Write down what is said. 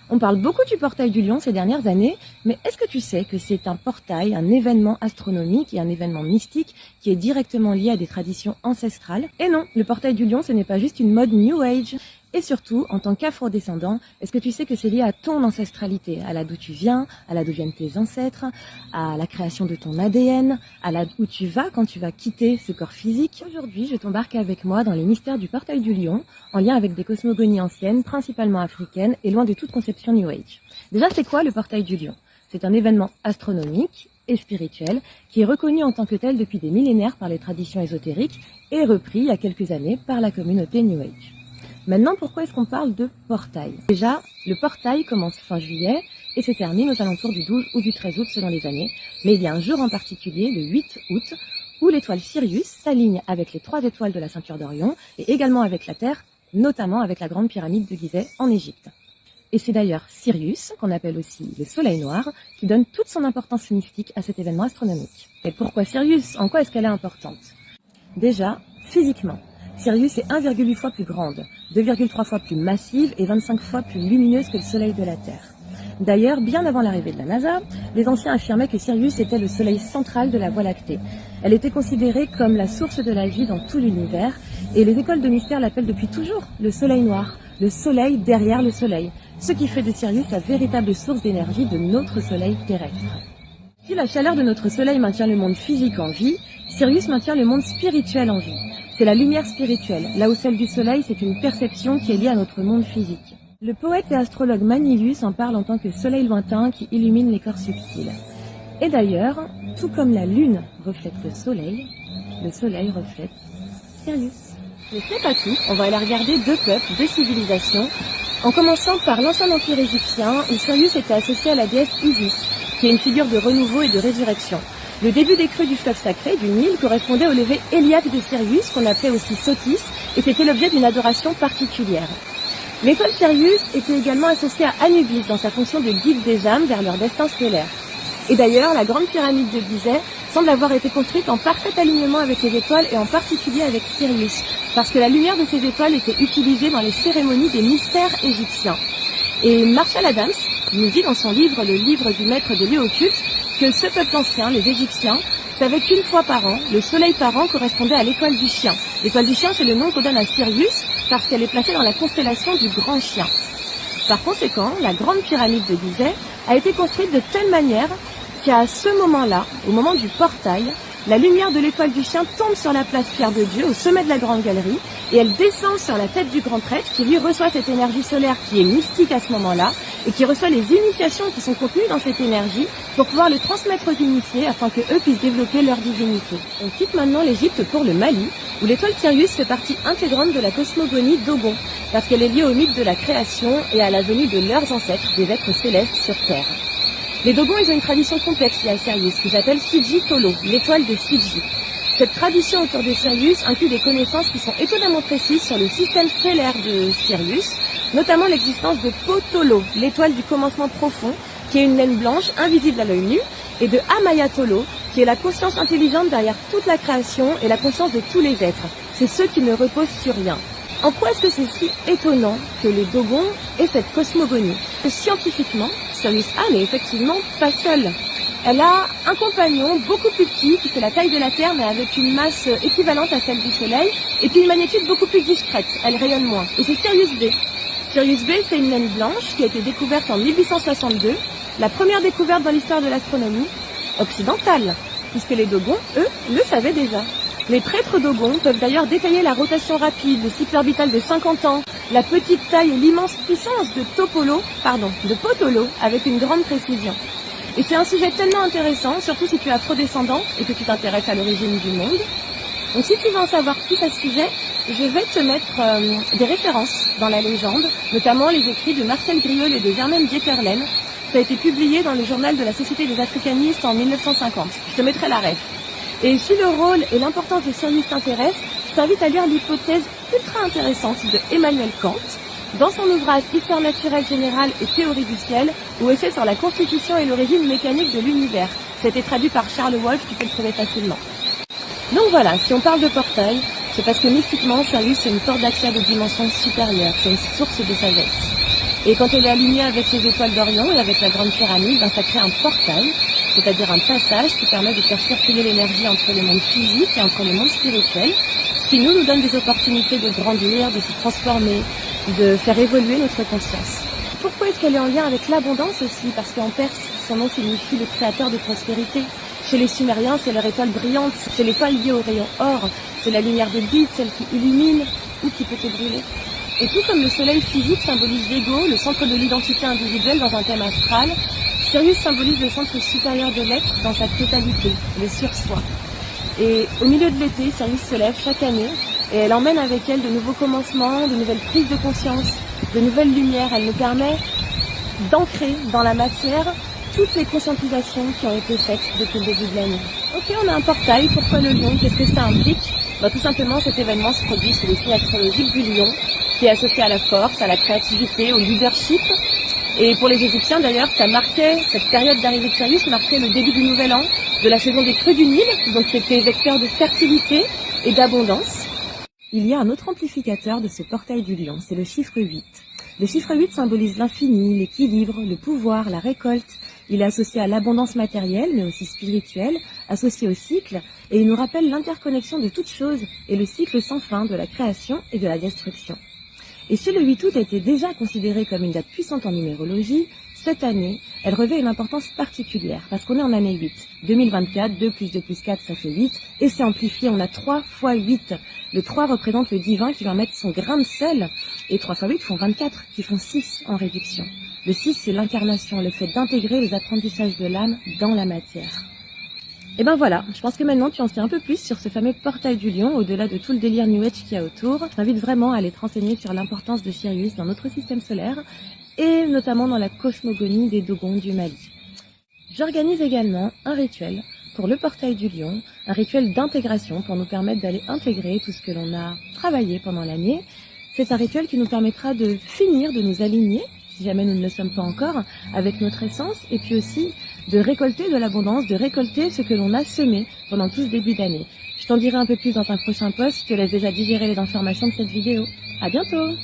On parle beaucoup du portail du Lion ces dernières années, mais est-ce que tu sais que c'est un portail, un événement astronomique et un événement mystique qui est directement lié à des traditions ancestrales? Et non, le portail du Lion, ce n'est pas juste une mode New Age. Et surtout, en tant qu'afro-descendant, est-ce que tu sais que c'est lié à ton ancestralité, à là d'où tu viens, à là d'où viennent tes ancêtres, à la création de ton ADN, à là où tu vas quand tu vas quitter ce corps physique? Aujourd'hui, je t'embarque avec moi dans les mystères du portail du Lion, en lien avec des cosmogonies anciennes, principalement africaines, et loin de toute conception New Age. Déjà, c'est quoi le portail du Lion? C'est un événement astronomique et spirituel qui est reconnu en tant que tel depuis des millénaires par les traditions ésotériques et repris il y a quelques années par la communauté New Age. Maintenant, pourquoi est-ce qu'on parle de portail? Déjà, le portail commence fin juillet et se termine aux alentours du 12 ou du 13 août selon les années. Mais il y a un jour en particulier, le 8 août, où l'étoile Sirius s'aligne avec les 3 étoiles de la ceinture d'Orion et également avec la Terre, notamment avec la grande pyramide de Gizeh en Égypte. Et c'est d'ailleurs Sirius, qu'on appelle aussi le soleil noir, qui donne toute son importance mystique à cet événement astronomique. Et pourquoi Sirius? En quoi est-ce qu'elle est importante? Déjà, physiquement. Sirius est 1,8 fois plus grande, 2,3 fois plus massive et 25 fois plus lumineuse que le Soleil de la Terre. D'ailleurs, bien avant l'arrivée de la NASA, les anciens affirmaient que Sirius était le Soleil central de la Voie lactée. Elle était considérée comme la source de la vie dans tout l'univers, et les écoles de mystère l'appellent depuis toujours le Soleil noir, le Soleil derrière le Soleil, ce qui fait de Sirius la véritable source d'énergie de notre Soleil terrestre. Si la chaleur de notre Soleil maintient le monde physique en vie, Sirius maintient le monde spirituel en vie. C'est la lumière spirituelle, là où celle du soleil, c'est une perception qui est liée à notre monde physique. Le poète et astrologue Manilius en parle en tant que soleil lointain qui illumine les corps subtils. Et d'ailleurs, tout comme la lune reflète le soleil reflète Sirius. Mais ce n'est pas tout, on va aller regarder 2 peuples, 2 civilisations, en commençant par l'ancien empire égyptien où Sirius était associé à la déesse Isis, qui est une figure de renouveau et de résurrection. Le début des crues du fleuve sacré, du Nil, correspondait au lever héliaque de Sirius, qu'on appelait aussi Sotis, et c'était l'objet d'une adoration particulière. L'étoile Sirius était également associée à Anubis dans sa fonction de guide des âmes vers leur destin stellaire. Et d'ailleurs, la grande pyramide de Gizeh semble avoir été construite en parfait alignement avec les étoiles et en particulier avec Sirius, parce que la lumière de ces étoiles était utilisée dans les cérémonies des mystères égyptiens. Et Marshall Adams nous dit dans son livre, le livre du maître des lieux occultes, que ce peuple ancien, les Égyptiens, savaient qu'une fois par an, le soleil par an correspondait à l'étoile du chien. L'étoile du chien, c'est le nom qu'on donne à Sirius parce qu'elle est placée dans la constellation du grand chien. Par conséquent, la grande pyramide de Gizeh a été construite de telle manière qu'à ce moment-là, au moment du portail, la lumière de l'étoile du chien tombe sur la place Pierre de Dieu, au sommet de la grande galerie, et elle descend sur la tête du grand prêtre qui lui reçoit cette énergie solaire qui est mystique à ce moment-là, et qui reçoit les initiations qui sont contenues dans cette énergie pour pouvoir les transmettre aux initiés afin qu'eux puissent développer leur divinité. On quitte maintenant l'Égypte pour le Mali, où l'étoile Sirius fait partie intégrante de la cosmogonie Dogon, parce qu'elle est liée au mythe de la création et à la venue de leurs ancêtres, des êtres célestes sur Terre. Les Dogons, ils ont une tradition complexe liée à Sirius, qu'ils appellent Siji Tolo, l'étoile de Siji. Cette tradition autour de Sirius inclut des connaissances qui sont étonnamment précises sur le système stellaire de Sirius, notamment l'existence de Potolo, l'étoile du commencement profond, qui est une naine blanche invisible à l'œil nu, et de Amaya Tolo, qui est la conscience intelligente derrière toute la création et la conscience de tous les êtres. C'est ceux qui ne reposent sur rien. En quoi est-ce que c'est si étonnant que les Dogons aient cette cosmogonie? Scientifiquement, Sirius A n'est effectivement pas seule. Elle a un compagnon beaucoup plus petit qui fait la taille de la Terre mais avec une masse équivalente à celle du Soleil et puis une magnitude beaucoup plus discrète, elle rayonne moins. Et c'est Sirius B. Sirius B, c'est une naine blanche qui a été découverte en 1862, la première découverte dans l'histoire de l'astronomie occidentale, puisque les Dogons, eux, le savaient déjà. Les prêtres Dogons peuvent d'ailleurs détailler la rotation rapide, le cycle orbital de 50 ans, la petite taille et l'immense puissance de Potolo avec une grande précision. Et c'est un sujet tellement intéressant, surtout si tu es afrodescendant et que tu t'intéresses à l'origine du monde. Donc si tu veux en savoir plus à ce sujet, je vais te mettre des références dans la légende, notamment les écrits de Marcel Griol et de Germaine Dieterlen. Ça a été publié dans le journal de la Société des Africanistes en 1950. Je te mettrai la ref. Et si le rôle et l'importance de Sirius t'intéressent, je t'invite à lire l'hypothèse ultra intéressante de Emmanuel Kant dans son ouvrage Histoire naturelle générale et théorie du ciel, où essai sur la constitution et l'origine mécanique de l'univers. Ça a été traduit par Charles Wolf, tu peux le trouver facilement. Donc voilà, si on parle de portail, c'est parce que mystiquement, Sirius c'est une porte d'accès à des dimensions supérieures, c'est une source de sagesse. Et quand elle est alignée avec les étoiles d'Orion et avec la grande pyramide, ça crée un portail, c'est-à-dire un passage qui permet de faire circuler l'énergie entre le monde physique et entre le monde spirituel, ce qui nous donne des opportunités de grandir, de se transformer, de faire évoluer notre conscience. Pourquoi est-ce qu'elle est en lien avec l'abondance aussi? Parce qu'en perse, son nom signifie le créateur de prospérité. Chez les Sumériens, c'est leur étoile brillante, c'est l'étoile liée au rayon or, c'est la lumière de guide, celle qui illumine ou qui peut te brûler. Et tout comme le soleil physique symbolise l'ego, le centre de l'identité individuelle dans un thème astral, Sirius symbolise le centre supérieur de l'être dans sa totalité, le sur-soi. Et au milieu de l'été, Sirius se lève chaque année et elle emmène avec elle de nouveaux commencements, de nouvelles prises de conscience, de nouvelles lumières. Elle nous permet d'ancrer dans la matière toutes les conscientisations qui ont été faites depuis le début de l'année. Ok, on a un portail, pourquoi le lion? Qu'est-ce que ça implique? Tout simplement, cet événement se produit sous le signe astrologique du lion, qui est associé à la force, à la créativité, au leadership. Et pour les Égyptiens d'ailleurs, cette période d'arrivée de Sirius marquait le début du nouvel an, de la saison des crues du Nil, donc c'était vecteur de fertilité et d'abondance. Il y a un autre amplificateur de ce portail du lion, c'est le chiffre 8. Le chiffre 8 symbolise l'infini, l'équilibre, le pouvoir, la récolte. Il est associé à l'abondance matérielle, mais aussi spirituelle, associé au cycle, et il nous rappelle l'interconnexion de toutes choses et le cycle sans fin de la création et de la destruction. Et si le 8 août a été déjà considéré comme une date puissante en numérologie, cette année, elle revêt une importance particulière, parce qu'on est en année 8. 2024, 2 plus 2 plus 4, ça fait 8, et c'est amplifié, on a 3 fois 8. Le 3 représente le divin qui va mettre son grain de sel, et 3 fois 8 font 24, qui font 6 en réduction. Le 6, c'est l'incarnation, le fait d'intégrer les apprentissages de l'âme dans la matière. Et ben voilà, je pense que maintenant tu en sais un peu plus sur ce fameux portail du lion, au-delà de tout le délire New Age qu'il y a autour. Je t'invite vraiment à aller te renseigner sur l'importance de Sirius dans notre système solaire, et notamment dans la cosmogonie des Dogons du Mali. J'organise également un rituel pour le portail du lion, un rituel d'intégration pour nous permettre d'aller intégrer tout ce que l'on a travaillé pendant l'année. C'est un rituel qui nous permettra de finir, de nous aligner, si jamais nous ne le sommes pas encore, avec notre essence, et puis aussi de récolter de l'abondance, de récolter ce que l'on a semé pendant tout ce début d'année. Je t'en dirai un peu plus dans un prochain post, je te laisse déjà digérer les informations de cette vidéo. À bientôt!